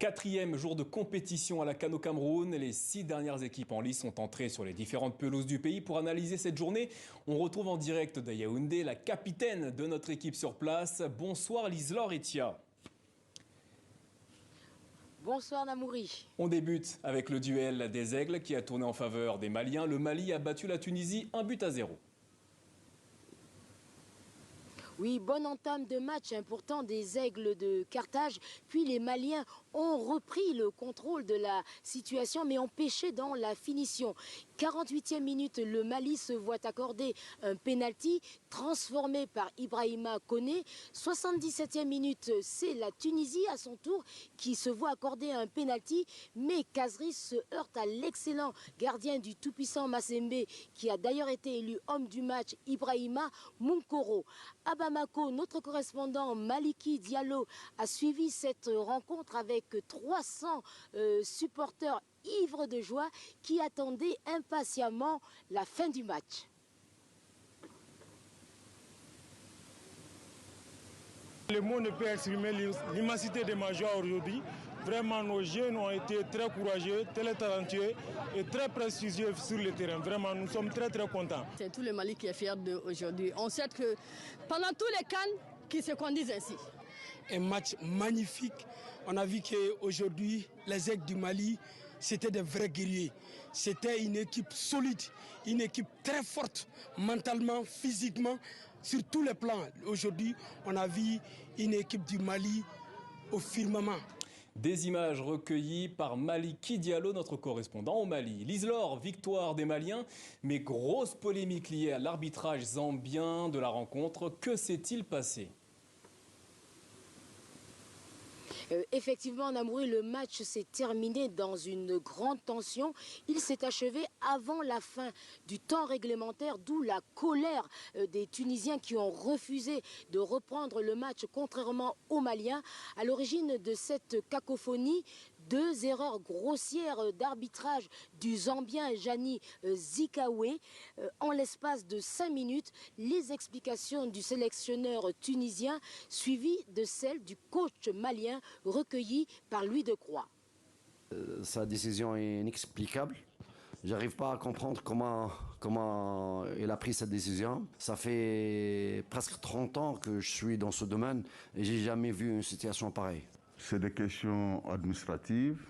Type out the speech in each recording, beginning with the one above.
4e jour de compétition à la CAN au Cameroun. Les 6 dernières équipes en lice sont entrées sur les différentes pelouses du pays. Pour analyser cette journée, on retrouve en direct de Yaoundé la capitaine de notre équipe sur place. Bonsoir Lise-Laure Etia. Bonsoir Namouri. On débute avec le duel des Aigles qui a tourné en faveur des Maliens. Le Mali a battu la Tunisie 1-0. Oui, bonne entame de match important des Aigles de Carthage. Puis les Maliens ont repris le contrôle de la situation mais ont pêché dans la finition. 48e minute, le Mali se voit accorder un penalty transformé par Ibrahima Koné. 77e minute, c'est la Tunisie à son tour qui se voit accorder un penalty. Mais Kazri se heurte à l'excellent gardien du tout-puissant Massembe qui a d'ailleurs été élu homme du match, Ibrahima Munkoro. À Bamako, notre correspondant Maliki Diallo a suivi cette rencontre avec 300 supporters ivres de joie qui attendaient impatiemment la fin du match. Le mot ne peut exprimer l'immensité de ma joie aujourd'hui. Vraiment, nos jeunes ont été très courageux, très talentueux et très prestigieux sur le terrain. Vraiment, nous sommes très contents. C'est tout le Mali qui est fier d'aujourd'hui. On sait que pendant tous les CAN qui se conduisent ainsi. Un match magnifique. On a vu qu'aujourd'hui, les Aigles du Mali, c'était des vrais guerriers. C'était une équipe solide, une équipe très forte, mentalement, physiquement, sur tous les plans. Aujourd'hui, on a vu une équipe du Mali au firmament. Des images recueillies par Maliki Diallo, notre correspondant au Mali. Lise-Laure, victoire des Maliens, mais grosse polémique liée à l'arbitrage zambien de la rencontre. Que s'est-il passé ? Effectivement, Namouri, le match s'est terminé dans une grande tension. Il s'est achevé avant la fin du temps réglementaire, d'où la colère des Tunisiens qui ont refusé de reprendre le match, contrairement aux Maliens. À l'origine de cette cacophonie, 2 erreurs grossières d'arbitrage du Zambien Jani Zikawe. En l'espace de 5 minutes, les explications du sélectionneur tunisien suivies de celles du coach malien recueillies par Louis Decroix. Sa décision est inexplicable. J'arrive pas à comprendre comment il a pris cette décision. Ça fait presque 30 ans que je suis dans ce domaine et j'ai jamais vu une situation pareille. C'est des questions administratives.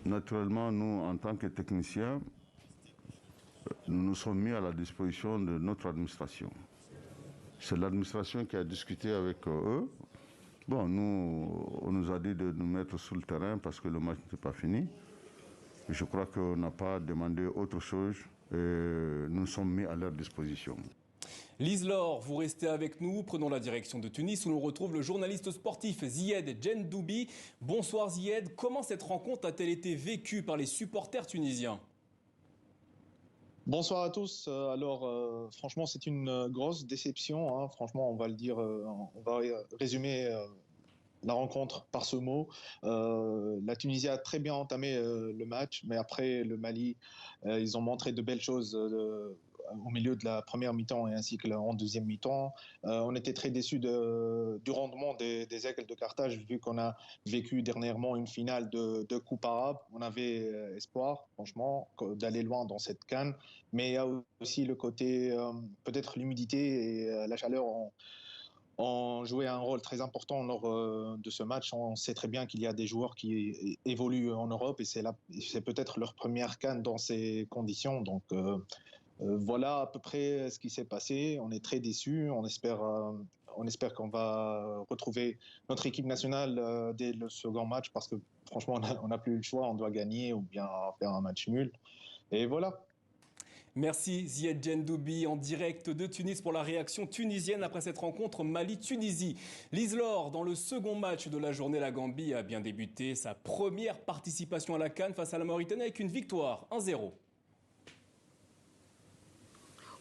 Naturellement, nous, en tant que techniciens, nous nous sommes mis à la disposition de notre administration. C'est l'administration qui a discuté avec eux. Bon, nous, on nous a dit de nous mettre sur le terrain parce que le match n'était pas fini. Je crois qu'on n'a pas demandé autre chose et nous nous sommes mis à leur disposition. Lise-Laure, vous restez avec nous. Prenons la direction de Tunis où l'on retrouve le journaliste sportif Zied Djendoubi. Bonsoir Zied, comment cette rencontre a-t-elle été vécue par les supporters tunisiens ? Bonsoir à tous. Alors, franchement, c'est une grosse déception. Hein. Franchement, on va le dire, on va résumer la rencontre par ce mot. La Tunisie a très bien entamé le match, mais après le Mali, ils ont montré de belles choses au milieu de la première mi-temps et ainsi que en deuxième mi-temps. On était très déçus du rendement des Aigles de Carthage vu qu'on a vécu dernièrement une finale de Coupe arabe. On avait espoir, franchement, d'aller loin dans cette CAN. Mais il y a aussi le côté, peut-être l'humidité et la chaleur ont joué un rôle très important lors de ce match. On sait très bien qu'il y a des joueurs qui évoluent en Europe et c'est peut-être leur première CAN dans ces conditions. Donc voilà à peu près ce qui s'est passé. On est très déçus. On espère qu'on va retrouver notre équipe nationale dès le second match parce que franchement, on n'a plus le choix. On doit gagner ou bien faire un match nul. Et voilà. Merci Zied Djendoubi en direct de Tunis pour la réaction tunisienne après cette rencontre Mali-Tunisie. Lise-Laure, dans le second match de la journée, la Gambie a bien débuté sa première participation à la CAN face à la Mauritanie avec une victoire 1-0.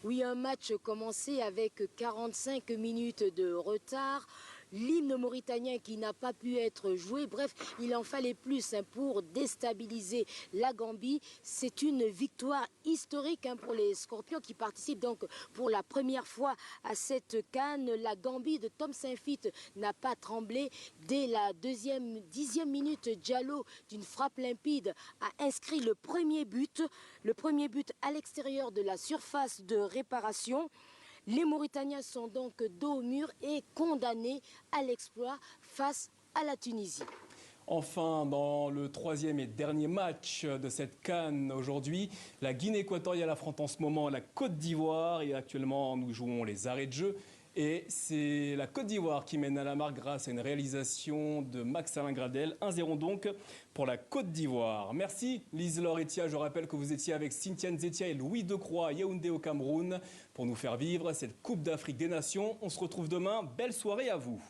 Oui, un match commencé avec 45 minutes de retard. l'hymne mauritanien qui n'a pas pu être joué. Bref, il en fallait plus pour déstabiliser la Gambie. C'est une victoire historique pour les Scorpions qui participent donc pour la première fois à cette CAN. La Gambie de Tom Saintfiet n'a pas tremblé. Dès la 10e minute, Diallo, d'une frappe limpide, a inscrit le premier but à l'extérieur de la surface de réparation. Les Mauritaniens sont donc dos au mur et condamnés à l'exploit face à la Tunisie. Enfin, dans le troisième et dernier match de cette CAN aujourd'hui, la Guinée équatoriale affronte en ce moment la Côte d'Ivoire et actuellement nous jouons les arrêts de jeu. Et c'est la Côte d'Ivoire qui mène à la marque grâce à une réalisation de Max-Alain Gradel. 1-0 donc pour la Côte d'Ivoire. Merci Lise-Laure Etia. Je rappelle que vous étiez avec Cynthia Nzetia et Louis Decroix à Yaoundé au Cameroun pour nous faire vivre cette Coupe d'Afrique des Nations. On se retrouve demain. Belle soirée à vous.